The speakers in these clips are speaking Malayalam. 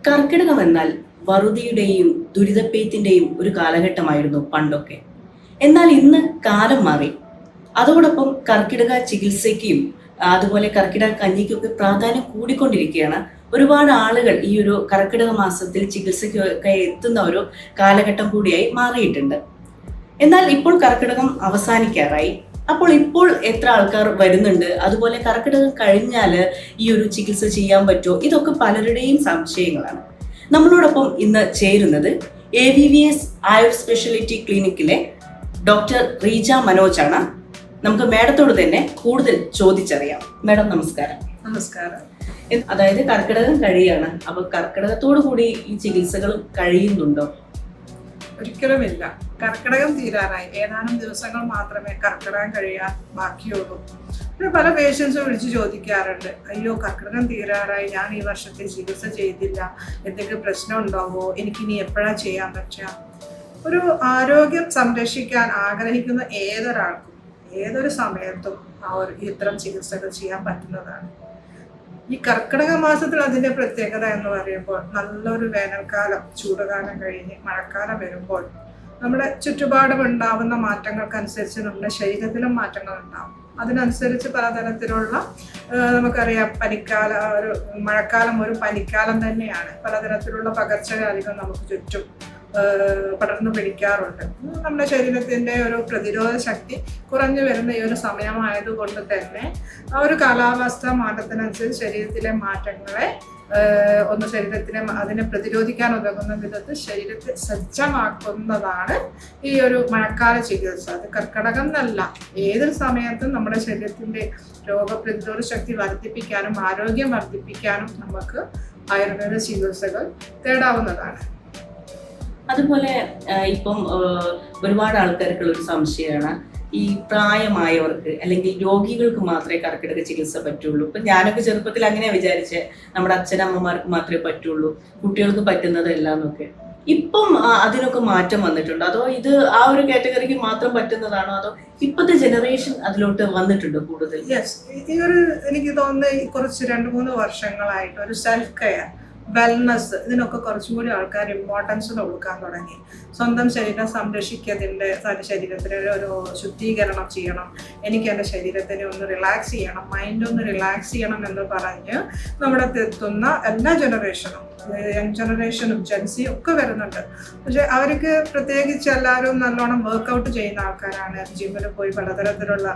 കർക്കിടകം എന്നാൽ വറുതിയുടെയും ദുരിതപ്പെയ്ത്തിന്റെയും ഒരു കാലഘട്ടമായിരുന്നു പണ്ടൊക്കെ. എന്നാൽ ഇന്ന് കാലം മാറി. അതോടൊപ്പം കർക്കിടക ചികിത്സയ്ക്കും അതുപോലെ കർക്കിടക കഞ്ഞിക്കൊക്കെ പ്രാധാന്യം കൂടിക്കൊണ്ടിരിക്കുകയാണ്. ഒരുപാട് ആളുകൾ ഈ ഒരു കർക്കിടക മാസത്തിൽ ചികിത്സയ്ക്കൊക്കെ എത്തുന്ന ഒരു കാലഘട്ടം കൂടിയായി മാറിയിട്ടുണ്ട്. എന്നാൽ ഇപ്പോൾ കർക്കിടകം അവസാനിക്കാറായി. അപ്പോൾ ഇപ്പോൾ എത്ര ആൾക്കാർ വരുന്നുണ്ട്, അതുപോലെ കർക്കിടകം കഴിഞ്ഞാൽ ഈ ഒരു ചികിത്സ ചെയ്യാൻ പറ്റുമോ, ഇതൊക്കെ പലരുടെയും സംശയങ്ങളാണ്. നമ്മളോടൊപ്പം ഇന്ന് ചേരുന്നത് AVVS ആയുർ സ്പെഷ്യാലിറ്റി ക്ലിനിക്കിലെ ഡോക്ടർ റീജ മനോജാണ്. നമുക്ക് മാഡത്തോട് തന്നെ കൂടുതൽ ചോദിച്ചറിയാം. മാഡം നമസ്കാരം. നമസ്കാരം. അതായത് കർക്കിടകം കഴിയാണ്, അപ്പൊ കർക്കിടകത്തോടു കൂടി ഈ ചികിത്സകൾ കഴിയുന്നുണ്ടോ? ഒരിക്കലുമില്ല. കർക്കിടകം തീരാറായി, ഏതാനും ദിവസങ്ങൾ മാത്രമേ കർക്കിടകം കഴിയാൻ ബാക്കിയുള്ളൂ. പിന്നെ പല പേഷ്യൻസും വിളിച്ച് ചോദിക്കാറുണ്ട്, അയ്യോ കർക്കിടകം തീരാറായി, ഞാൻ ഈ വർഷത്തെ ചികിത്സ ചെയ്തില്ല, എന്തെങ്കിലും പ്രശ്നം ഉണ്ടാവോ, എനിക്കിനി എപ്പോഴാണ് ചെയ്യാൻ പറ്റുക? ഒരു ആരോഗ്യം സംരക്ഷിക്കാൻ ആഗ്രഹിക്കുന്ന ഏതൊരാൾക്കും ഏതൊരു സമയത്തും ഇത്തരം ചികിത്സകൾ ചെയ്യാൻ പറ്റുന്നതാണ്. ഈ കർക്കിടക മാസത്തിൽ അതിൻ്റെ പ്രത്യേകത എന്ന് പറയുമ്പോൾ, നല്ലൊരു വേനൽക്കാലം ചൂടുകാലം കഴിഞ്ഞ് മഴക്കാലം വരുമ്പോൾ നമ്മുടെ ചുറ്റുപാടും ഉണ്ടാവുന്ന മാറ്റങ്ങൾക്കനുസരിച്ച് നമ്മുടെ ശരീരത്തിലും മാറ്റങ്ങൾ ഉണ്ടാവും. അതിനനുസരിച്ച് പലതരത്തിലുള്ള നമുക്കറിയാം, മഴക്കാലം ഒരു പനിക്കാലം തന്നെയാണ്. പലതരത്തിലുള്ള പകർച്ചവ്യാധികൾ നമുക്ക് ചുറ്റും പടർന്നു പിടിക്കാറുണ്ട്. നമ്മുടെ ശരീരത്തിൻ്റെ ഒരു പ്രതിരോധ ശക്തി കുറഞ്ഞു വരുന്ന ഈ ഒരു സമയമായതുകൊണ്ട് തന്നെ ആ ഒരു കാലാവസ്ഥ മാറ്റത്തിനനുസരിച്ച് ശരീരത്തിലെ മാറ്റങ്ങളെ ശരീരത്തിനെ അതിനെ പ്രതിരോധിക്കാൻ ഉതകുന്ന വിധത്തിൽ ശരീരത്തെ സജ്ജമാക്കുന്നതാണ് ഈ ഒരു മഴക്കാല ചികിത്സ. അത് കർക്കിടകം എന്നല്ല, ഏതൊരു സമയത്തും നമ്മുടെ ശരീരത്തിൻ്റെ രോഗപ്രതിരോധ ശക്തി വർദ്ധിപ്പിക്കാനും ആരോഗ്യം വർദ്ധിപ്പിക്കാനും നമുക്ക് ആയുർവേദ ചികിത്സകൾ തേടാവുന്നതാണ്. അതുപോലെ ഇപ്പം ഒരുപാട് ആൾക്കാർക്കുള്ള ഒരു സംശയമാണ്, ഈ പ്രായമായവർക്ക് അല്ലെങ്കിൽ രോഗികൾക്ക് മാത്രമേ കർക്കിടക ചികിത്സ പറ്റുള്ളൂ. ഇപ്പം ഞാനൊക്കെ ചെറുപ്പത്തിൽ അങ്ങനെയാണ് വിചാരിച്ചത്, നമ്മുടെ അച്ഛനമ്മമാർക്ക് മാത്രമേ പറ്റുള്ളൂ, കുട്ടികൾക്ക് പറ്റുന്നതല്ല എന്നൊക്കെ. ഇപ്പം അതിനൊക്കെ മാറ്റം വന്നിട്ടുണ്ടോ, അതോ ഇത് ആ ഒരു കാറ്റഗറിക്ക് മാത്രം പറ്റുന്നതാണോ, അതോ ഇപ്പോഴത്തെ ജനറേഷൻ അതിലോട്ട് വന്നിട്ടുണ്ടോ കൂടുതൽ? യെസ്, ഈ ഒരു എനിക്ക് തോന്നുന്നത് കുറച്ച് 2-3 വർഷങ്ങളായിട്ട് ഒരു സെൽഫ് കെയർ, വെൽനസ്, ഇതിനൊക്കെ കുറച്ചും കൂടി ആൾക്കാർ ഇമ്പോർട്ടൻസ് കൊടുക്കാൻ തുടങ്ങി. സ്വന്തം ശരീരം സംരക്ഷിക്കുന്നതിൻ്റെ ശരീരത്തിന് ഒരു ശുദ്ധീകരണം ചെയ്യണം, എനിക്ക് എൻ്റെ ശരീരത്തിനെ ഒന്ന് റിലാക്സ് ചെയ്യണം, മൈൻഡ് ഒന്ന് റിലാക്സ് ചെയ്യണം എന്ന് പറഞ്ഞ് നമ്മുടെ എത്തുന്ന എല്ലാ ജനറേഷനും, യങ് ജനറേഷനും ജെൻസിയും ഒക്കെ വരുന്നുണ്ട്. പക്ഷെ അവർക്ക് പ്രത്യേകിച്ച് എല്ലാവരും നല്ലോണം വർക്കൗട്ട് ചെയ്യുന്ന ആൾക്കാരാണ്, ജിമ്മിൽ പോയി പലതരത്തിലുള്ള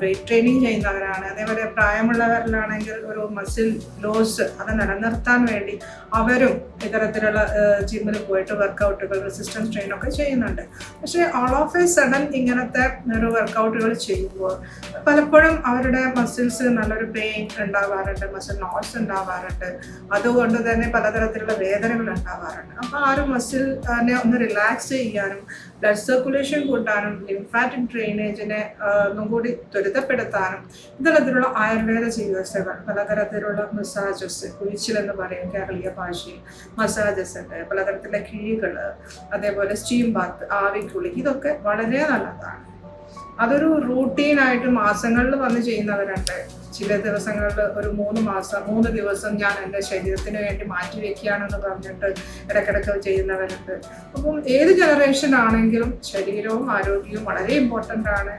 വെയിറ്റ് ട്രെയിനിങ് ചെയ്യുന്നവരാണ്. അതേപോലെ പ്രായമുള്ളവരിലാണെങ്കിൽ ഒരു മസിൽ ലോസ് അത് നിലനിർത്താൻ വേണ്ടി അവരും ഇത്തരത്തിലുള്ള ജിമ്മിൽ പോയിട്ട് വർക്കൗട്ടുകൾ, റെസിസ്റ്റൻസ് ട്രെയിൻ ഒക്കെ ചെയ്യുന്നുണ്ട്. പക്ഷേ ഓൾ ഓഫ് എ സഡൻ ഇങ്ങനത്തെ ഒരു വർക്കൗട്ടുകൾ ചെയ്യുമ്പോൾ പലപ്പോഴും അവരുടെ മസിൽസ് നല്ലൊരു പെയിൻ ഉണ്ടാവാറുണ്ട്, മസിൽ നോയ്സ് ഉണ്ടാവാറുണ്ട്, അതുകൊണ്ട് തന്നെ പലതരത്തിലുള്ള വേദനകൾ ഉണ്ടാവാറുണ്ട്. അപ്പോൾ ആ ഒരു മസിലിനെ ഒന്ന് റിലാക്സ് ചെയ്യാനും ബ്ലഡ് സർക്കുലേഷൻ കൂട്ടാനും ലിംഫാറ്റിക് ഡ്രെയിനേജിനെ ഒന്നും കൂടി ത്വരിതപ്പെടുത്താനും ഇത്തരത്തിലുള്ള ആയുർവേദ ചികിത്സകൾ, പലതരത്തിലുള്ള മസാജസ്, കുഴിച്ചിലെന്ന് പറയും കേരളീയ ഭാഷയിൽ, മസാജസ് ഉണ്ട്, പലതരത്തിലുള്ള കിഴികൾ, അതേപോലെ സ്റ്റീം ബാത്ത്, ആവിക്കുളി, ഇതൊക്കെ വളരെ നല്ലതാണ്. അതൊരു റൂട്ടീനായിട്ട് മാസങ്ങളിൽ വന്ന് ചെയ്യുന്നവരുണ്ട്. ചില ദിവസങ്ങളിൽ ഒരു 3 ദിവസം ഞാൻ എൻ്റെ ശരീരത്തിന് വേണ്ടി മാറ്റി വെക്കുകയാണെന്ന് പറഞ്ഞിട്ട് ഇടയ്ക്കിടയ്ക്ക് ചെയ്യുന്നവരുണ്ട്. അപ്പം ഏത് ജനറേഷൻ ആണെങ്കിലും ശരീരവും ആരോഗ്യവും വളരെ ഇമ്പോർട്ടൻ്റ് ആണ്.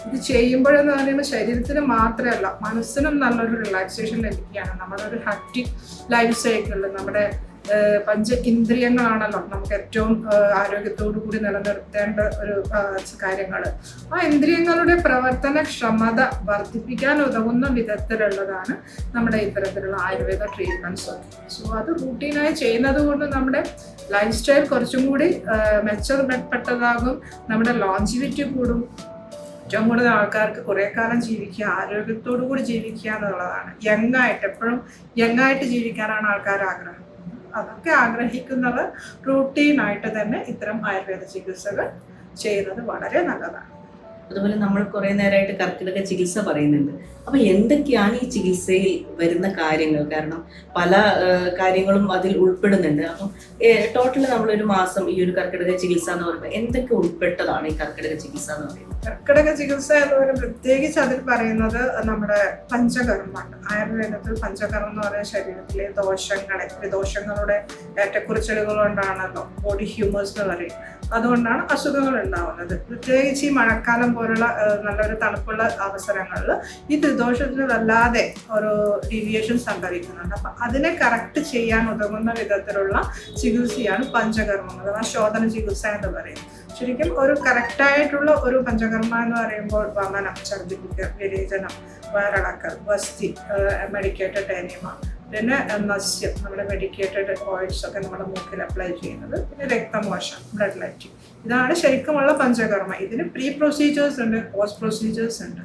ഇത് ചെയ്യുമ്പോഴെന്ന് പറയുമ്പോൾ ശരീരത്തിന് മാത്രമല്ല മനസ്സിനും നല്ലൊരു റിലാക്സേഷൻ ലഭിക്കുകയാണ്. നമ്മുടെ ഒരു ഹെക്ടിക് ലൈഫ് സൈക്കിളിൽ നമ്മുടെ ഇന്ദ്രിയങ്ങളാണല്ലോ നമുക്ക് ഏറ്റവും ആരോഗ്യത്തോടു കൂടി നിലനിർത്തേണ്ട ഒരു കാര്യങ്ങൾ. ആ ഇന്ദ്രിയങ്ങളുടെ പ്രവർത്തനക്ഷമത വർദ്ധിപ്പിക്കാൻ ഉതകുന്ന വിധത്തിലുള്ളതാണ് നമ്മുടെ ഇത്തരത്തിലുള്ള ആയുർവേദ ട്രീറ്റ്മെൻറ്റ്സ് ഒക്കെ. സോ അത് റൂട്ടീനായി ചെയ്യുന്നത് കൊണ്ട് നമ്മുടെ ലൈഫ് സ്റ്റൈൽ കുറച്ചും കൂടി മെച്ചപ്പെട്ടതാകും, നമ്മുടെ ലോഞ്ചിവിറ്റി കൂടും, ഏറ്റവും കൂടുതൽ ആൾക്കാർക്ക് കുറേ കാലം ജീവിക്കുക, ആരോഗ്യത്തോടു കൂടി ജീവിക്കുക എന്നുള്ളതാണ്. എപ്പോഴും യങ്ങായിട്ട് ജീവിക്കാനാണ് ആൾക്കാർ ആഗ്രഹം. അതൊക്കെ ആഗ്രഹിക്കുന്നവർ റൂട്ടീനായിട്ട് തന്നെ ഇത്തരം ആയുർവേദ ചികിത്സകൾ ചെയ്യുന്നത് വളരെ നല്ലതാണ്. അതുപോലെ നമ്മൾ കുറേ നേരമായിട്ട് കർക്കിടക ചികിത്സ പറയുന്നുണ്ട്. അപ്പൊ എന്തൊക്കെയാണ് ഈ ചികിത്സയിൽ വരുന്ന കാര്യങ്ങൾ? കാരണം പല കാര്യങ്ങളും അതിൽ ഉൾപ്പെടുന്നുണ്ട്. അപ്പം ടോട്ടൽ നമ്മളൊരു മാസം ഈ ഒരു കർക്കിടക ചികിത്സ എന്ന് പറയുമ്പോൾ എന്തൊക്കെ ഉൾപ്പെട്ടതാണ് ഈ കർക്കിടക ചികിത്സ എന്ന് പറയുന്നത്? കർക്കിടക ചികിത്സ എന്ന് പറയുന്നത് പ്രത്യേകിച്ച് അതിൽ പറയുന്നത് നമ്മുടെ പഞ്ചകർമ്മമാണ്. ആയുർവേദത്തിൽ പഞ്ചകർമ്മം എന്ന് പറയുന്ന ശരീരത്തിലെ ദോഷങ്ങളുടെ ഏറ്റക്കുറിച്ചിലുകൾ കൊണ്ടാണല്ലോ ബോഡി ഹ്യൂമേഴ്സ് എന്ന് പറയും. അതുകൊണ്ടാണ് അസുഖങ്ങൾ ഉണ്ടാവുന്നത്. പ്രത്യേകിച്ച് ഈ മഴക്കാലം പോലുള്ള നല്ലൊരു തണുപ്പുള്ള അവസരങ്ങളിൽ ഈ ത്രിദോഷത്തിന് വല്ലാതെ ഒരു ഡീവിയേഷൻ സംഭവിക്കുന്നുണ്ട്. അപ്പം അതിനെ കറക്റ്റ് ചെയ്യാൻ ഉതകുന്ന വിധത്തിലുള്ള ചികിത്സയാണ് പഞ്ചകർമ്മം അഥവാ ശോധന ചികിത്സ എന്ന് പറയും. ശരിക്കും ഒരു കറക്റ്റായിട്ടുള്ള ഒരു പഞ്ചകർമ്മ എന്ന് പറയുമ്പോൾ വമനം, ഛർദ്ദിപ്പിക്കൽ, വിരേചനം, വയറിളക്കൽ, വസ്തി, മെഡിക്കേറ്റഡ് എനിമ, പിന്നെ നസ്യം, നമ്മുടെ മെഡിക്കേറ്റഡ് ഓയിൽസ് ഒക്കെ നമ്മുടെ മൂക്കിൽ അപ്ലൈ ചെയ്യുന്നത്, പിന്നെ രക്തമോശം, ബ്ലഡ് ലൈറ്റിംഗ്. ഇതാണ് ശരിക്കുമുള്ള പഞ്ചകർമ്മ. ഇതിന് പ്രീ പ്രൊസീജിയേഴ്സ് ഉണ്ട്, പോസ്റ്റ് പ്രൊസീജിയേഴ്സ് ഉണ്ട്.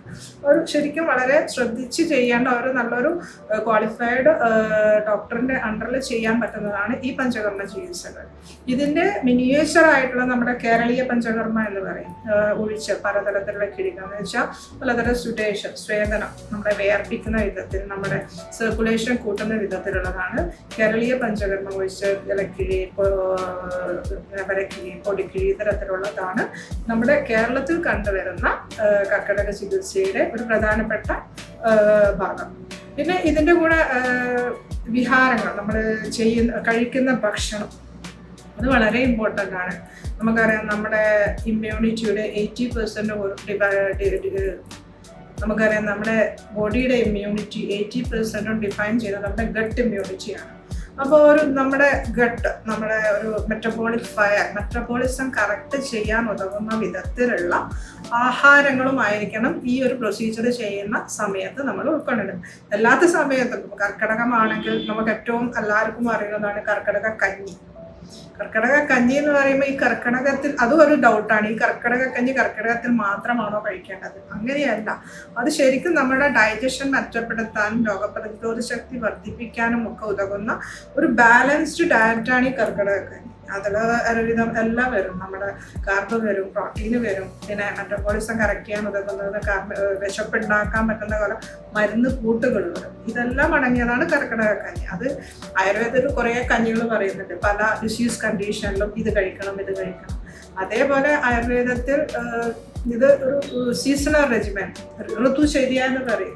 ഒരു ശരിക്കും വളരെ ശ്രദ്ധിച്ച് ചെയ്യേണ്ട ഒരു നല്ലൊരു ക്വാളിഫൈഡ് ഡോക്ടറിന്റെ അണ്ടറിൽ ചെയ്യാൻ പറ്റുന്നതാണ് ഈ പഞ്ചകർമ്മ ചികിത്സകൾ. ഇതിന്റെ മിനിയേച്ചർ ആയിട്ടുള്ള നമ്മുടെ കേരളീയ പഞ്ചകർമ്മ എന്ന് പറയും. ഒഴിച്ച് പലതരത്തിലുള്ള കിഴികൾ എന്ന് വെച്ചാൽ പലതരം സ്വേദനം, നമ്മളെ വേർപ്പിക്കുന്ന വിധത്തിൽ നമ്മുടെ സർക്കുലേഷൻ കൂട്ടുന്ന വിധത്തിലുള്ളതാണ് കേരളീയ പഞ്ചകർമ്മം. ഒഴിച്ച് ഇലക്കിഴി, വരക്കിഴി, പൊടിക്കിഴി, ഇത്തരത്തിലുള്ളതാണ് നമ്മുടെ കേരളത്തിൽ കണ്ടുവരുന്ന കർക്കിടക ചികിത്സയുടെ ഒരു പ്രധാനപ്പെട്ട ഭാഗം. പിന്നെ ഇതിൻ്റെ കൂടെ വിഹാരങ്ങൾ, നമ്മൾ കഴിക്കുന്ന ഭക്ഷണം, അത് വളരെ ഇമ്പോർട്ടൻ്റ് ആണ്. നമുക്കറിയാം നമ്മുടെ ഇമ്മ്യൂണിറ്റിയുടെ 80% നമുക്കറിയാം നമ്മുടെ ബോഡിയുടെ ഇമ്മ്യൂണിറ്റി 80% ഡിഫൈൻ ചെയ്യുന്നത് നമ്മുടെ ഗട്ട് ഇമ്മ്യൂണിറ്റിയാണ്. അപ്പോൾ നമ്മുടെ ഗട്ട്, നമ്മുടെ ഒരു മെറ്റബോളിസം കറക്റ്റ് ചെയ്യാൻ ഉതകുന്ന വിധത്തിലുള്ള ആഹാരങ്ങളുമായിരിക്കണം ഈ ഒരു പ്രൊസീജിയർ ചെയ്യുന്ന സമയത്ത് നമ്മൾ ഉൾക്കൊള്ളണം. അല്ലാത്ത സമയത്തും കർക്കിടകമാണെങ്കിൽ നമുക്ക് ഏറ്റവും എല്ലാവർക്കും അറിയുന്നതാണ് കർക്കിടക കഞ്ഞി. കർക്കിടക കഞ്ഞി എന്ന് പറയുമ്പോൾ ഈ കർക്കിടകത്തിൽ അതും ഒരു ഡൗട്ടാണ്. ഈ കർക്കിടക കഞ്ഞി കർക്കിടകത്തിൽ മാത്രമാണോ കഴിക്കേണ്ടത്? അങ്ങനെയല്ല. അത് ശരിക്കും നമ്മുടെ ഡൈജഷൻ മെച്ചപ്പെടുത്താനും രോഗപ്രതിരോധ ശക്തി വർദ്ധിപ്പിക്കാനും ഒക്കെ ഉതകുന്ന ഒരു ബാലൻസ്ഡ് ഡയറ്റാണ് ഈ കർക്കിടക കഞ്ഞി. അതിൽ ഒരുവിധം എല്ലാം വരും. നമ്മുടെ കാർബ് വരും, പ്രോട്ടീന് വരും, പിന്നെ മെറ്റബോളിസം കറക്റ്റ് ചെയ്യാൻ ഉതകുന്നത്, വിശപ്പുണ്ടാക്കാൻ പറ്റുന്ന കുറെ മരുന്ന് കൂട്ടുകൾ വരും. ഇതെല്ലാം അടങ്ങിയതാണ് കർക്കിടക കഞ്ഞി. അത് ആയുർവേദത്തിൽ കുറേ കഞ്ഞികൾ പറയുന്നുണ്ട്. പല ഡിസീസ് കണ്ടീഷനിലും ഇത് കഴിക്കണം. അതേപോലെ ആയുർവേദത്തിൽ ഇത് ഒരു സീസണൽ റെജിമെൻ, ഋതുചര്യ എന്ന് പറയും.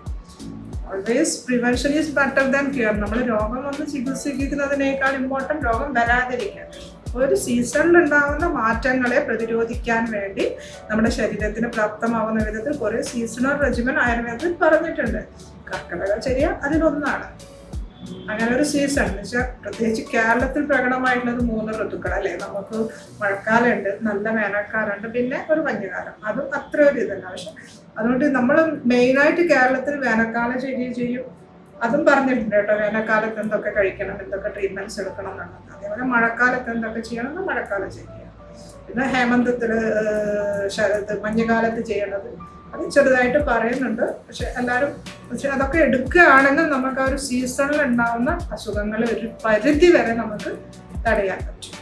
Always prevention is better than cure. നമ്മൾ രോഗം വന്ന് ചികിത്സിക്കുന്നതിനേക്കാൾ ഇമ്പോർട്ടൻറ്റ് രോഗം വരാതിരിക്കുക. ഒരു സീസണിൽ ഉണ്ടാകുന്ന മാറ്റങ്ങളെ പ്രതിരോധിക്കാൻ വേണ്ടി നമ്മുടെ ശരീരത്തിന് പ്രാപ്തമാവുന്ന വിധത്തിൽ കുറേ സീസണൽ റെജിമൻ ആയുർവേദത്തിൽ പറഞ്ഞിട്ടുണ്ട്. കർക്കിടകചര്യ അതിലൊന്നാണ്. അങ്ങനെ ഒരു സീസൺ എന്ന് വെച്ചാൽ പ്രത്യേകിച്ച് കേരളത്തിൽ പ്രകടമായിട്ടുള്ളത് 3 ഋതുക്കൾ അല്ലേ. നമുക്ക് മഴക്കാലമുണ്ട്, നല്ല വേനൽക്കാലമുണ്ട്, പിന്നെ ഒരു മഞ്ഞുകാലം. അതും അത്ര ഒരു ഇതല്ല. പക്ഷെ അതുകൊണ്ട് നമ്മൾ മെയിനായിട്ട് കേരളത്തിൽ വേനൽക്കാല ചര്യ ചെയ്യും. അതും പറഞ്ഞിട്ടുണ്ട് കേട്ടോ. വേനൽക്കാലത്ത് എന്തൊക്കെ കഴിക്കണം, എന്തൊക്കെ ട്രീറ്റ്മെന്റ്സ് എടുക്കണം എന്നുള്ളത്. അതേപോലെ മഴക്കാലത്ത് എന്തൊക്കെ ചെയ്യണം എന്ന് മഴക്കാലം ചെയ്യുക. പിന്നെ ഹേമന്തത്തിൽ, മഞ്ഞുകാലത്ത് ചെയ്യണത് അത് ചെറുതായിട്ട് പറയുന്നുണ്ട്. പക്ഷെ അതൊക്കെ എടുക്കുകയാണെങ്കിൽ നമുക്ക് ആ ഒരു സീസണിൽ ഉണ്ടാവുന്ന അസുഖങ്ങൾ ഒരു പരിധി വരെ നമുക്ക് തടയാൻ പറ്റും.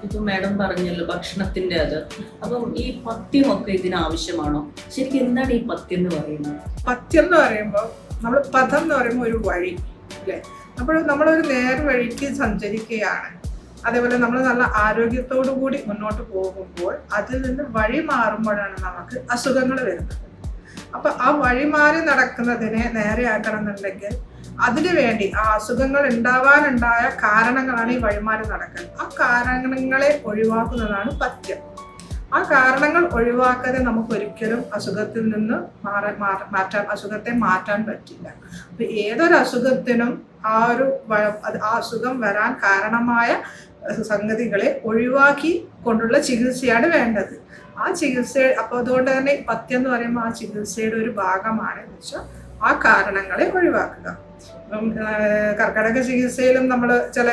ഇപ്പൊ മാഡം പറഞ്ഞല്ലോ ഭക്ഷണത്തിന്റെ അത്. അപ്പം ഈ പഥ്യമൊക്കെ ഇതിനാവശ്യമാണോ? ശരിക്കും എന്താണ് ഈ പഥ്യം എന്ന് പറയുന്നത്? പഥ്യം എന്ന് പറയുമ്പോൾ നമ്മൾ പഥം എന്ന് പറയുമ്പോൾ ഒരു വഴി അല്ലേ. അപ്പോൾ നമ്മളൊരു നേർവഴിക്ക് സഞ്ചരിക്കുകയാണ്. അതേപോലെ നമ്മൾ നല്ല ആരോഗ്യത്തോടു കൂടി മുന്നോട്ട് പോകുമ്പോൾ അതിൽ നിന്ന് വഴി മാറുമ്പോഴാണ് നമുക്ക് അസുഖങ്ങൾ വരുന്നത്. അപ്പൊ ആ വഴി മാറി നടക്കുന്നതിനെ നേരെയാക്കണം എന്നുണ്ടെങ്കിൽ അതിനു വേണ്ടി ആ അസുഖങ്ങൾ ഉണ്ടാവാനുണ്ടായ കാരണങ്ങളാണ് ഈ വഴിമാറി നടക്കൽ. ആ കാരണങ്ങളെ ഒഴിവാക്കുന്നതാണ് പഥ്യം. ആ കാരണങ്ങൾ ഒഴിവാക്കാതെ നമുക്ക് ഒരിക്കലും അസുഖത്തിൽ നിന്ന് അസുഖത്തെ മാറ്റാൻ പറ്റില്ല. അപ്പൊ ഏതൊരു അസുഖത്തിനും ആ അസുഖം വരാൻ കാരണമായ സംഗതികളെ ഒഴിവാക്കി കൊണ്ടുള്ള ചികിത്സയാണ് വേണ്ടത്. ആ ചികിത്സ അപ്പോൾ അതുകൊണ്ട് തന്നെ പഥ്യം എന്ന് പറയുമ്പോൾ ആ ചികിത്സയുടെ ഒരു ഭാഗമാണ് എന്ന് വെച്ചാൽ ആ കാരണങ്ങളെ ഒഴിവാക്കുക. കർക്കിടക ചികിത്സയിലും നമ്മൾ ചില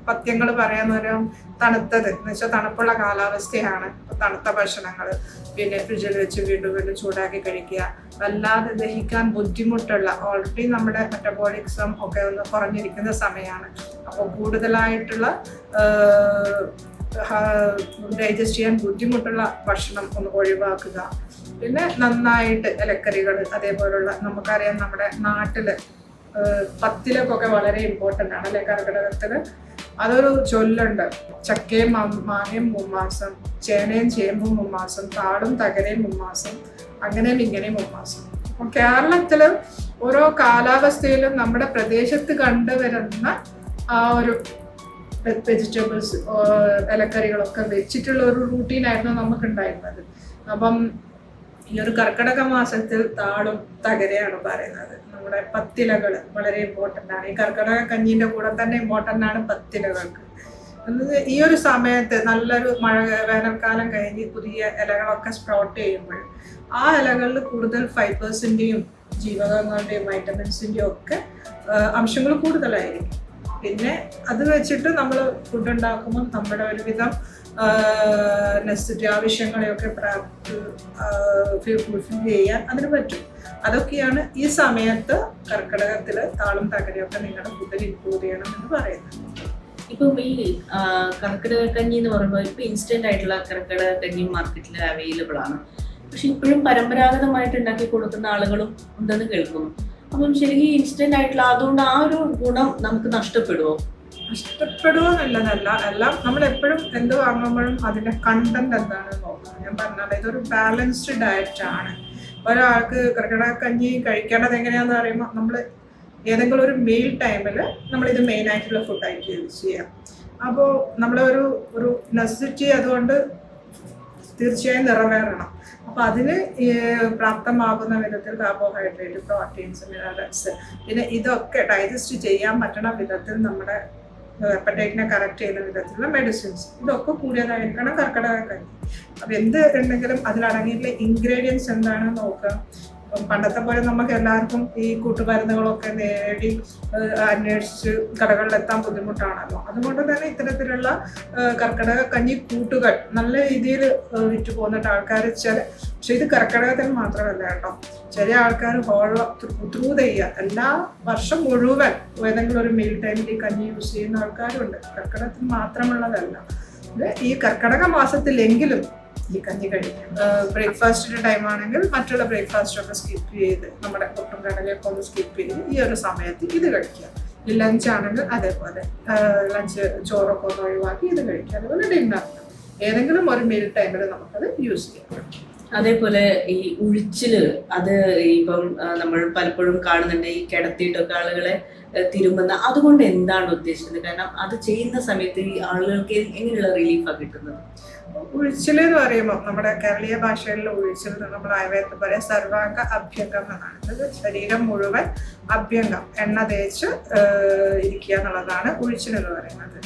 പഥ്യങ്ങൾ പറയാന്ന് പറയാം. തണുത്തത് എന്ന് വെച്ചാൽ തണുപ്പുള്ള കാലാവസ്ഥയാണ്, തണുത്ത ഭക്ഷണങ്ങൾ, പിന്നെ ഫ്രിഡ്ജിൽ വെച്ച് വീണ്ടും ചൂടാക്കി കഴിക്കുക. വല്ലാതെ ദഹിക്കാൻ ബുദ്ധിമുട്ടുള്ള, ഓൾറെഡി നമ്മുടെ മെറ്റബോളിക്സം ഒക്കെ ഒന്ന് കുറഞ്ഞിരിക്കുന്ന സമയമാണ്. അപ്പോൾ കൂടുതലായിട്ടുള്ള ഡൈജസ്റ്റ് ചെയ്യാൻ ബുദ്ധിമുട്ടുള്ള ഭക്ഷണം ഒന്ന് ഒഴിവാക്കുക. പിന്നെ നന്നായിട്ട് ഇലക്കറികൾ, അതേപോലുള്ള നമുക്കറിയാം നമ്മുടെ നാട്ടില് പത്തിലൊക്കെ വളരെ ഇമ്പോർട്ടൻ്റ് ആണ് അല്ലെ കർക്കിടകത്തിൽ. അതൊരു ചൊല്ലുണ്ട്, ചക്കയും മാങ്ങയും മുമ്മാസം, ചേനയും ചേമ്പും മുമ്മാസം, താളും തകരയും മുമ്മാസം, അങ്ങനെയും ഇങ്ങനെയും മുമ്മാസം. അപ്പം കേരളത്തിൽ ഓരോ കാലാവസ്ഥയിലും നമ്മുടെ പ്രദേശത്ത് കണ്ടുവരുന്ന ആ ഒരു വെജിറ്റബിൾസ്, ഇലക്കറികളൊക്കെ വെച്ചിട്ടുള്ള ഒരു റൂട്ടീനായിരുന്നു നമുക്കുണ്ടായിരുന്നത്. അപ്പം ഈ ഒരു കർക്കിടക മാസത്തിൽ താളും തകരയാണ് പറയുന്നത്. നമ്മുടെ പത്തിലകൾ വളരെ ഇമ്പോർട്ടൻ്റ് ആണ്. ഈ കർക്കിടക കഞ്ഞീൻ്റെ കൂടെ തന്നെ ഇമ്പോർട്ടൻ്റ് ആണ് പത്തിലകൾക്ക്. ഈ ഒരു സമയത്ത് നല്ലൊരു വേനൽക്കാലം കഴിഞ്ഞ് പുതിയ ഇലകളൊക്കെ സ്പ്രൗട്ട് ചെയ്യുമ്പോൾ ആ ഇലകളിൽ കൂടുതൽ ഫൈബേഴ്സിൻ്റെയും ജീവകങ്ങളുടെയും വൈറ്റമിൻസിൻ്റെയും ഒക്കെ അംശങ്ങൾ കൂടുതലായിരിക്കും. പിന്നെ അത് വെച്ചിട്ട് നമ്മൾ ഫുഡ് ഉണ്ടാക്കുമ്പോൾ നമ്മുടെ ഒരുവിധം നെസസിറ്റി ആവശ്യങ്ങളെയൊക്കെ ഫുൾഫിൽ ചെയ്യാൻ അതിന് പറ്റും. അതൊക്കെയാണ് ഈ സമയത്ത് കർക്കിടകത്തിൽ താളും തകരയൊക്കെ നിങ്ങളുടെ ഫുഡിൽ ഇൻക്ലൂഡ് ചെയ്യണം എന്ന് പറയുന്നത്. ഇപ്പം ഈ കർക്കിടക കഞ്ഞി എന്ന് പറയുമ്പോൾ ഇപ്പം ഇൻസ്റ്റന്റ് ആയിട്ടുള്ള കർക്കിടക കഞ്ഞി മാർക്കറ്റിൽ അവൈലബിൾ ആണ്. പക്ഷെ ഇപ്പോഴും പരമ്പരാഗതമായിട്ട് ഉണ്ടാക്കി കൊടുക്കുന്ന ആളുകളും ഉണ്ടെന്ന് കേൾക്കുന്നു. അപ്പം ശരിക്കും ഇൻസ്റ്റന്റ് ആയിട്ടുള്ള അതുകൊണ്ട് ആ ഒരു ഗുണം നമുക്ക് നഷ്ടപ്പെടുമോ? നഷ്ടപ്പെടുമെന്നുള്ളതല്ല, എല്ലാം നമ്മളെപ്പോഴും എന്ത് വാങ്ങുമ്പോഴും അതിൻ്റെ കണ്ടന്റ് എന്താണെന്ന് നോക്കണം. ഞാൻ പറഞ്ഞത് ഇതൊരു ബാലൻസ്ഡ് ഡയറ്റ് ആണ്. ഒരാൾക്ക് കർക്കിടക കഞ്ഞി കഴിക്കേണ്ടത് എങ്ങനെയാണെന്ന് പറയുമ്പോൾ നമ്മൾ ഏതെങ്കിലും ഒരു മീൽ ടൈമിൽ നമ്മളിത് മെയിനായിട്ടുള്ള ഫുഡായിട്ട് യൂസ് ചെയ്യാം. അപ്പോൾ നമ്മളൊരു നെസസിറ്റി അതുകൊണ്ട് തീർച്ചയായും നിറവേറണം. അപ്പോൾ അതിന് പ്രാപ്തമാകുന്ന വിധത്തിൽ കാർബോഹൈഡ്രേറ്റ്, പ്രോട്ടീൻസ്, മിനറൽസ്, പിന്നെ ഇതൊക്കെ ഡൈജസ്റ്റ് ചെയ്യാൻ പറ്റണ വിധത്തിൽ നമ്മുടെ അപ്പറ്റൈറ്റിനെ കറക്റ്റ് ചെയ്യുന്ന വിധത്തിലുള്ള മെഡിസിൻസ് ഇതൊക്കെ കൂടിയതായിരിക്കണം കർക്കിടക കഞ്ഞി. അപ്പം എന്ത് ഉണ്ടെങ്കിലും അതിലടങ്ങിയിട്ടുള്ള ഇൻഗ്രീഡിയൻസ് എന്താണെന്ന് നോക്കുക. പണ്ടത്തെ പോലെ നമുക്ക് എല്ലാവർക്കും ഈ കൂട്ടുമരുന്നുകളൊക്കെ നേടി അന്വേഷിച്ച് കടകളിലെത്താൻ ബുദ്ധിമുട്ടാണല്ലോ. അതുകൊണ്ട് തന്നെ ഇത്തരത്തിലുള്ള കർക്കിടക കഞ്ഞി കൂട്ടുകൾ നല്ല രീതിയിൽ വിറ്റ് പോന്നിട്ട് ആൾക്കാർ പക്ഷെ ഇത് കർക്കിടകത്തിന് മാത്രമല്ല കേട്ടോ, ചെറിയ ആൾക്കാർ ത്രൂ ദ ഇയർ എല്ലാ വർഷം മുഴുവൻ ഏതെങ്കിലും ഒരു മീൽ ടൈമിൽ ഈ കഞ്ഞി യൂസ് ചെയ്യുന്ന ആൾക്കാരുണ്ട്. കർക്കിടകത്തിന് മാത്രമുള്ളതല്ല, ഈ കർക്കിടക മാസത്തിലെങ്കിലും ഈ കഞ്ഞി കഴിക്കും. ബ്രേക്ക്ഫാസ്റ്റിന്റെ ടൈം ആണെങ്കിൽ മറ്റുള്ള ബ്രേക്ക്ഫാസ്റ്റ് ഒക്കെ സ്കിപ്പ് ചെയ്ത് നമ്മുടെ പൊട്ടും കടലയൊക്കെ ഒന്ന് സ്കിപ്പ് ചെയ്ത് ഈ ഒരു സമയത്ത് ഇത് കഴിക്കുക. ഈ ലഞ്ച് ആണെങ്കിൽ അതേപോലെ ലഞ്ച് ചോറൊക്കെ ഒന്ന് ഒഴിവാക്കി ഇത് കഴിക്കുക. അതുപോലെ ഡിന്നറിന് ഏതെങ്കിലും ഒരു മീൽ ടൈമിൽ നമുക്കത് യൂസ് ചെയ്യാം. അതേപോലെ ഈ ഉഴിച്ചില് അത് ഇപ്പം നമ്മൾ പലപ്പോഴും കാണുന്നുണ്ട്, ഈ കിടത്തിയിട്ടൊക്കെ ആളുകളെ തിരുമുന്ന, അതുകൊണ്ട് എന്താണ് ഉദ്ദേശിക്കുന്നത്? കാരണം അത് ചെയ്യുന്ന സമയത്ത് ഈ ആളുകൾക്ക് എങ്ങനെയുള്ള റിലീഫാണ് കിട്ടുന്നത്? ഉഴിച്ചിൽ എന്ന് പറയുമ്പോൾ നമ്മുടെ കേരളീയ ഭാഷയിലുള്ള ഉഴിച്ചിൽ നമ്മൾ ആയുർവേദത്തിൽ പറയാം സർവാംഗ അഭ്യംഗം എന്നാണ്. അത് ശരീരം മുഴുവൻ അഭ്യംഗം എണ്ണ തേച്ച് ഇരിക്കുക എന്നുള്ളതാണ് ഉഴിച്ചിൽ എന്ന് പറയുന്നത്.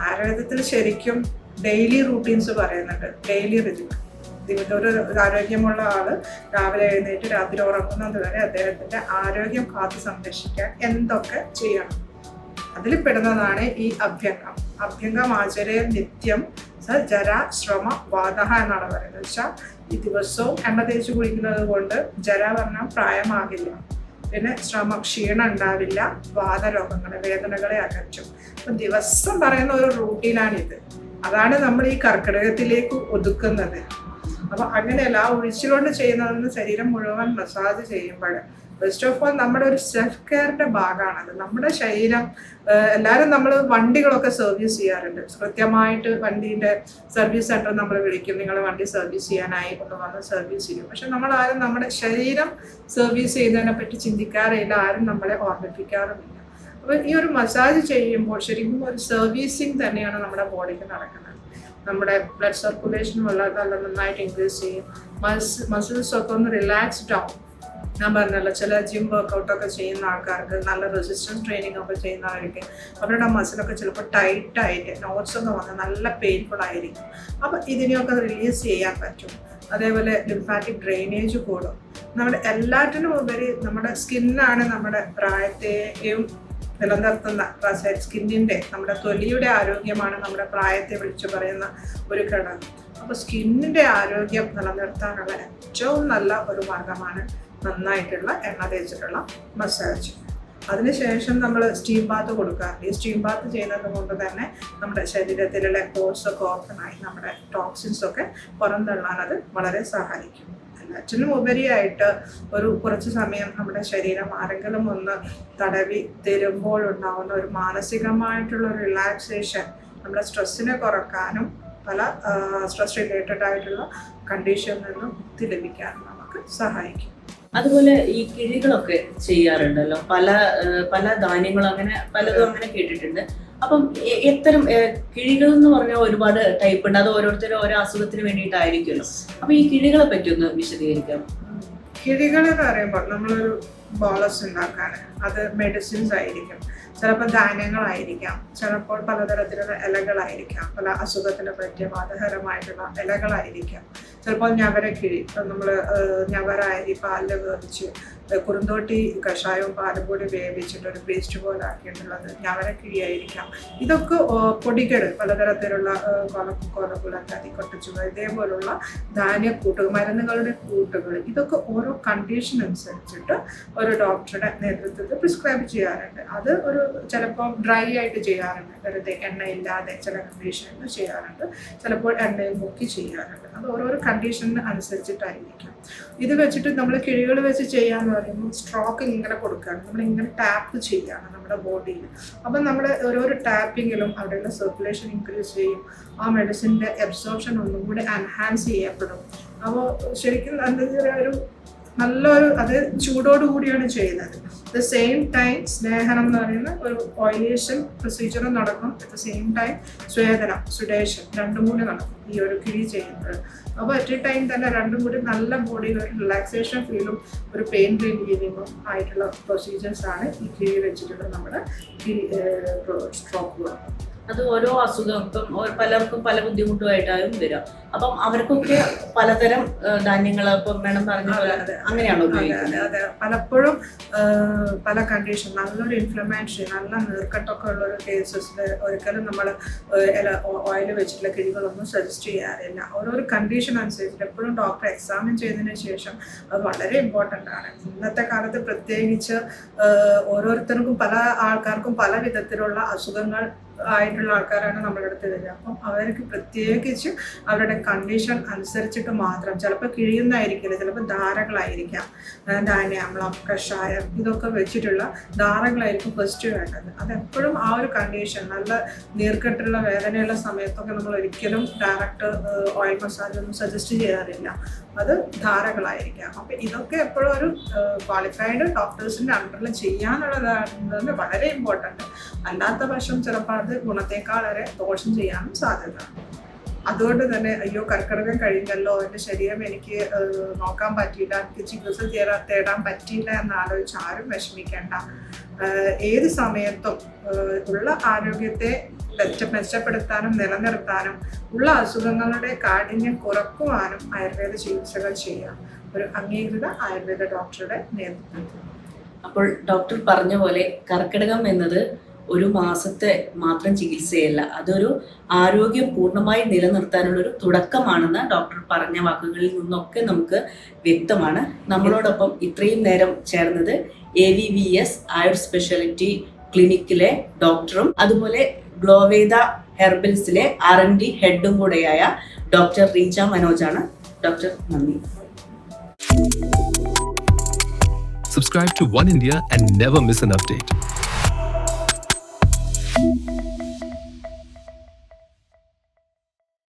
ആയുർവേദത്തിൽ ശരിക്കും ഡെയിലി റൂട്ടീൻസ് പറയുന്നുണ്ട്, ഡെയിലി റിജിമൻ. ഒരു ആരോഗ്യമുള്ള ആള് രാവിലെ എഴുന്നേറ്റ് രാത്രി ഉറങ്ങുന്നത് വരെ അദ്ദേഹത്തിന്റെ ആരോഗ്യം കാത്തു സംരക്ഷിക്കാൻ എന്തൊക്കെ ചെയ്യണം അതിൽ പെടുന്നതാണ് ഈ അഭ്യംഗം. അഭ്യംഗം ആചരേ നിത്യം സ ജര ശ്രമ വാതഹ എന്നാണ് പറയുന്നത്. വെച്ചാൽ ഈ ദിവസവും എണ്ണ തേച്ച് കുളിക്കുന്നത് കൊണ്ട് ജര പറഞ്ഞാൽ പ്രായമാകില്ല, പിന്നെ ക്ഷീണം ഉണ്ടാവില്ല, വാതരോഗങ്ങളെ വേദനകളെ അകറ്റും. അപ്പം ദിവസം പറയുന്ന ഒരു റൂട്ടീനാണിത്. അതാണ് നമ്മൾ ഈ കർക്കിടകത്തിലേക്ക് ഒതുക്കുന്നത്. അപ്പൊ അങ്ങനെയല്ല, ആ ഒഴിച്ചുകൊണ്ട് ചെയ്യുന്നതെന്ന് ശരീരം മുഴുവൻ മസാജ് ചെയ്യുമ്പോൾ ഫസ്റ്റ് ഓഫ് ഓൾ നമ്മുടെ ഒരു സെൽഫ് കെയറിന്റെ ഭാഗമാണത്. നമ്മുടെ ശരീരം എല്ലാവരും നമ്മൾ വണ്ടികളൊക്കെ സർവീസ് ചെയ്യാറുണ്ട്. കൃത്യമായിട്ട് വണ്ടീൻ്റെ സർവീസ് സെന്റർ നമ്മൾ വിളിക്കും, നിങ്ങൾ വണ്ടി സർവീസ് ചെയ്യാനായി കൊണ്ടുവന്ന് സർവീസ് ചെയ്യും. പക്ഷെ നമ്മളാരും നമ്മുടെ ശരീരം സർവീസ് ചെയ്യുന്നതിനെ പറ്റി ചിന്തിക്കാറില്ല, ആരും നമ്മളെ ഓർമ്മിപ്പിക്കാറുമില്ല. അപ്പോൾ ഈ ഒരു മസാജ് ചെയ്യുമ്പോൾ ശരിക്കും ഒരു സർവീസിങ് തന്നെയാണ് നമ്മുടെ ബോഡിക്ക് നടക്കുന്നത്. നമ്മുടെ ബ്ലഡ് സർക്കുലേഷൻ വളരെ നല്ല നന്നായിട്ട് ഇൻക്രീസ് ചെയ്യും. മസിൽസ് ഒക്കെ ഒന്ന് റിലാക്സ്ഡ് ആവും. ഞാൻ പറഞ്ഞല്ലോ, ചില ജിം വർക്കൗട്ടൊക്കെ ചെയ്യുന്ന ആൾക്കാർക്ക്, നല്ല റെസിസ്റ്റൻസ് ട്രെയിനിങ് ഒക്കെ ചെയ്യുന്നവർക്ക് അവരുടെ മസിലൊക്കെ ചിലപ്പോൾ ടൈറ്റായിട്ട് നോട്ട്സ് ഒക്കെ വന്ന് നല്ല പെയിൻഫുൾ ആയിരിക്കും. അപ്പം ഇതിനെയൊക്കെ റിലീസ് ചെയ്യാൻ പറ്റും. അതേപോലെ ലിംഫാറ്റിക് ഡ്രെയിനേജ് കൂടും. നമ്മുടെ എല്ലാറ്റിനും ഉപരി നമ്മുടെ സ്കിന്നാണ് നമ്മുടെ പ്രായത്തെയും നിലനിർത്തുന്ന സ്കിന്നിൻ്റെ, നമ്മുടെ തൊലിയുടെ ആരോഗ്യമാണ് നമ്മുടെ പ്രായത്തെ വിളിച്ചു പറയുന്ന ഒരു ഘടകം. അപ്പോൾ സ്കിന്നിൻ്റെ ആരോഗ്യം നിലനിർത്താനുള്ള ഏറ്റവും നല്ല ഒരു മാർഗമാണ് നന്നായിട്ടുള്ള എണ്ണ തേച്ചിട്ടുള്ള മസാജ്. അതിനുശേഷം നമ്മൾ സ്റ്റീം ബാത്ത് കൊടുക്കാറുണ്ട്. ഈ സ്റ്റീം ബാത്ത് ചെയ്യുന്നത് കൊണ്ട് തന്നെ നമ്മുടെ ശരീരത്തിലുള്ള പോർസ് ഒക്കെ ഓപ്പണായി നമ്മുടെ ടോക്സിൻസ് ഒക്കെ പുറന്തള്ളാൻ അത് വളരെ സഹായിക്കും. എല്ലാറ്റിനും ഉപരിയായിട്ട് കുറച്ച് സമയം നമ്മുടെ ശരീരം ആരെങ്കിലും ഒന്ന് തടവി തരുമ്പോൾ ഉണ്ടാകുന്ന ഒരു മാനസികമായിട്ടുള്ള ഒരു റിലാക്സേഷൻ നമ്മുടെ സ്ട്രെസ്സിനെ കുറക്കാനും പല സ്ട്രെസ് റിലേറ്റഡ് ആയിട്ടുള്ള കണ്ടീഷനിൽ നിന്നും മുക്തി ലഭിക്കാനും നമുക്ക് സഹായിക്കും. അതുപോലെ ഈ കിഴികളൊക്കെ ചെയ്യാറുണ്ടല്ലോ, പല ധാന്യങ്ങളും അങ്ങനെ പലതും അങ്ങനെ കേട്ടിട്ടുണ്ട്. അപ്പം എത്തരം കിഴികൾ എന്ന് പറഞ്ഞാൽ ഒരുപാട് ടൈപ്പ് ഉണ്ട്, അത് ഓരോരുത്തരും ഓരോ അസുഖത്തിന് വേണ്ടിയിട്ടായിരിക്കുമല്ലോ. അപ്പൊ ഈ കിഴികളെ പറ്റി ഒന്ന് വിശദീകരിക്കാം. കിഴികൾ എന്ന് പറയുമ്പോൾ നമ്മളൊരു ബോളസ് ഉണ്ടാക്കാൻ അത് മെഡിസിൻസ് ആയിരിക്കും, ചിലപ്പോൾ ധാന്യങ്ങളായിരിക്കാം, ചിലപ്പോൾ പലതരത്തിലുള്ള ഇലകളായിരിക്കാം, പല അസുഖത്തിന് പറ്റിയ വാതകരമായിട്ടുള്ള ഇലകളായിരിക്കാം, ചിലപ്പോൾ ഞവരക്കിഴി, നമ്മൾ ഞവര അരി പാലിൽ വേവിച്ച് കുറുന്തോട്ടി കഷായവും പാലും കൂടി വേവിച്ചിട്ട് ഒരു പേസ്റ്റ് പോലെ ആക്കിയിട്ടുള്ളത് ഞവരക്കിഴി ആയിരിക്കാം. ഇതൊക്കെ പൊടികൾ, പലതരത്തിലുള്ള കൊലകുലക്കാതി കൊട്ടച്ചുക, ഇതേപോലുള്ള ധാന്യക്കൂട്ടുകൾ, മരുന്നുകളുടെ കൂട്ടുകൾ, ഇതൊക്കെ ഓരോ കണ്ടീഷൻ അനുസരിച്ചിട്ട് ഒരു ഡോക്ടറുടെ നേതൃത്വത്തിൽ പ്രിസ്ക്രൈബ് ചെയ്യാറുണ്ട്. അത് ചിലപ്പോൾ ഡ്രൈ ആയിട്ട് ചെയ്യാറുണ്ട്, വെറുതെ എണ്ണയില്ലാതെ ചില കണ്ടീഷനിൽ ചെയ്യാറുണ്ട്, ചിലപ്പോൾ എണ്ണയിൽ മുക്കി ചെയ്യാറുണ്ട്. അത് ഓരോരോ കണ്ടീഷന് അനുസരിച്ചിട്ടായിരിക്കും. ഇത് വെച്ചിട്ട് നമ്മൾ കിഴികൾ വെച്ച് ചെയ്യാന്ന് പറയുമ്പോൾ സ്ട്രോക്ക് ഇങ്ങനെ കൊടുക്കുകയാണ്, നമ്മളിങ്ങനെ ടാപ്പ് ചെയ്യുകയാണ് നമ്മുടെ ബോഡിയിൽ. അപ്പം നമ്മൾ ഓരോരോ ടാപ്പിങ്ങിലും അവിടെയുള്ള സർക്കുലേഷൻ ഇൻക്രീസ് ചെയ്യും, ആ മെഡിസിൻ്റെ അബ്സോർപ്ഷൻ ഒന്നും കൂടി എൻഹാൻസ് ചെയ്യപ്പെടും. അപ്പോൾ ശരിക്കും എന്താ ഒരു നല്ലൊരു അത് ചൂടോടുകൂടിയാണ് ചെയ്യുന്നത്. അറ്റ് ദ സെയിം ടൈം സ്നേഹനം എന്ന് പറയുന്ന ഒരു ഓയിലേഷൻ പ്രൊസീജിയറും നടക്കും, അറ്റ് ദ സെയിം ടൈം സുഡേഷൻ രണ്ടും കൂടി നടക്കും ഈ ഒരു കിഴി ചെയ്യുന്നത്. അപ്പോൾ അറ്റ് എ ടൈം തന്നെ രണ്ടും കൂടി നല്ല ബോഡിയിൽ ഒരു റിലാക്സേഷൻ ഫീലും ഒരു പെയിൻ റിലീവിങ്ങും ആയിട്ടുള്ള പ്രൊസീജിയേഴ്സാണ് ഈ കിഴി വെച്ചിട്ടുള്ള നമ്മുടെ സ്ട്രോക്കുകൾ. അത് ഓരോ അസുഖം ഇപ്പം പലർക്കും പല ബുദ്ധിമുട്ടുമായിട്ടാവും വരിക. അപ്പം അവർക്കൊക്കെ പലതരം ധാന്യങ്ങൾ ഇപ്പം വേണം പറഞ്ഞ പോലെ അങ്ങനെയാണോ ഉപയോഗിക്കുന്നത്? അതെ, പലപ്പോഴും പല കണ്ടീഷൻ, നല്ലൊരു ഇൻഫ്ലമേഷൻ, നല്ല നീർക്കെട്ടൊക്കെ ഉള്ളൊരു കേസസിൽ ഒരിക്കലും നമ്മൾ ഓയിൽ വെച്ചിട്ടുള്ള കിഴികളൊന്നും സജസ്റ്റ് ചെയ്യാറില്ല. ഓരോരോ കണ്ടീഷൻ അനുസരിച്ചിട്ട് എപ്പോഴും ഡോക്ടർ എക്സാമിൻ ചെയ്തതിന് ശേഷം അത് വളരെ ഇമ്പോർട്ടൻ്റ് ആണ്. ഇന്നത്തെ കാലത്ത് പ്രത്യേകിച്ച് ഓരോരുത്തർക്കും പല ആൾക്കാർക്കും പല വിധത്തിലുള്ള അസുഖങ്ങൾ ആയിട്ടുള്ള ആൾക്കാരാണ് നമ്മുടെ അടുത്ത് വരിക. അപ്പം അവർക്ക് പ്രത്യേകിച്ച് അവരുടെ കണ്ടീഷൻ അനുസരിച്ചിട്ട് മാത്രം, ചിലപ്പോൾ കിഴിയുന്നതായിരിക്കില്ല, ചിലപ്പോൾ ധാരകളായിരിക്കാം, ധാന്യാമ്ലം, കഷായം, ഇതൊക്കെ വെച്ചിട്ടുള്ള ധാരകളായിരിക്കും ഫസ്റ്റ് വേണ്ടത്. അതെപ്പോഴും ആ ഒരു കണ്ടീഷൻ, നല്ല നീർക്കെട്ടുള്ള വേദനയുള്ള സമയത്തൊക്കെ നമ്മൾ ഒരിക്കലും ഡയറക്റ്റ് ഓയിൽ മസാജ് ഒന്നും സജസ്റ്റ് ചെയ്യാറില്ല, അത് ധാരകളായിരിക്കാം. അപ്പം ഇതൊക്കെ എപ്പോഴും ഒരു ക്വാളിഫൈഡ് ഡോക്ടേഴ്സിൻ്റെ അണ്ടറിൽ ചെയ്യാനുള്ളതാണ് വളരെ ഇമ്പോർട്ടൻറ്റ്. അല്ലാത്ത പക്ഷം ചിലപ്പോൾ അത് ഗുണത്തേക്കാളേറെ ദോഷം ചെയ്യാനും സാധ്യത. അതുകൊണ്ട് തന്നെ അയ്യോ കർക്കിടകം കഴിഞ്ഞല്ലോ, എൻ്റെ ശരീരം എനിക്ക് നോക്കാൻ പറ്റിയില്ല, എനിക്ക് ചികിത്സ തേടാൻ പറ്റിയില്ല എന്നാലോചിച്ച് ആരും വിഷമിക്കേണ്ട. ഏത് സമയത്തും ഉള്ള ആരോഗ്യത്തെ മെച്ചപ്പെടുത്താനും നിലനിർത്താനും ഉള്ള അസുഖങ്ങളുടെ കാഠിന്യം കുറക്കുവാനും ആയുർവേദ ചികിത്സകൾ ചെയ്യാം ഒരു അംഗീകൃത ആയുർവേദ ഡോക്ടറുടെ നേതൃത്വത്തിൽ. അപ്പോൾ ഡോക്ടർ പറഞ്ഞ പോലെ കർക്കിടകം എന്നത് ഒരു മാസത്തെ മാത്രം ചികിത്സയല്ല, അതൊരു ആരോഗ്യം പൂർണ്ണമായി നിലനിർത്താനുള്ളൊരു തുടക്കമാണെന്ന് ഡോക്ടർ പറഞ്ഞ വാക്കുകളിൽ നിന്നൊക്കെ നമുക്ക് വ്യക്തമാണ്. നമ്മളോടൊപ്പം ഇത്രയും നേരം ചേർന്നത് AVVS ആയുർ സ്പെഷ്യാലിറ്റി ക്ലിനിക്കിലെ ഡോക്ടറും അതുപോലെ ഗ്ലോവേദ ഹെർബൽസിലെ R&D ഹെഡും കൂടെയായ ഡോക്ടർ റീജ മനോജാണ്. ഡോക്ടർ നന്ദി. Subscribe to One India and never miss an update.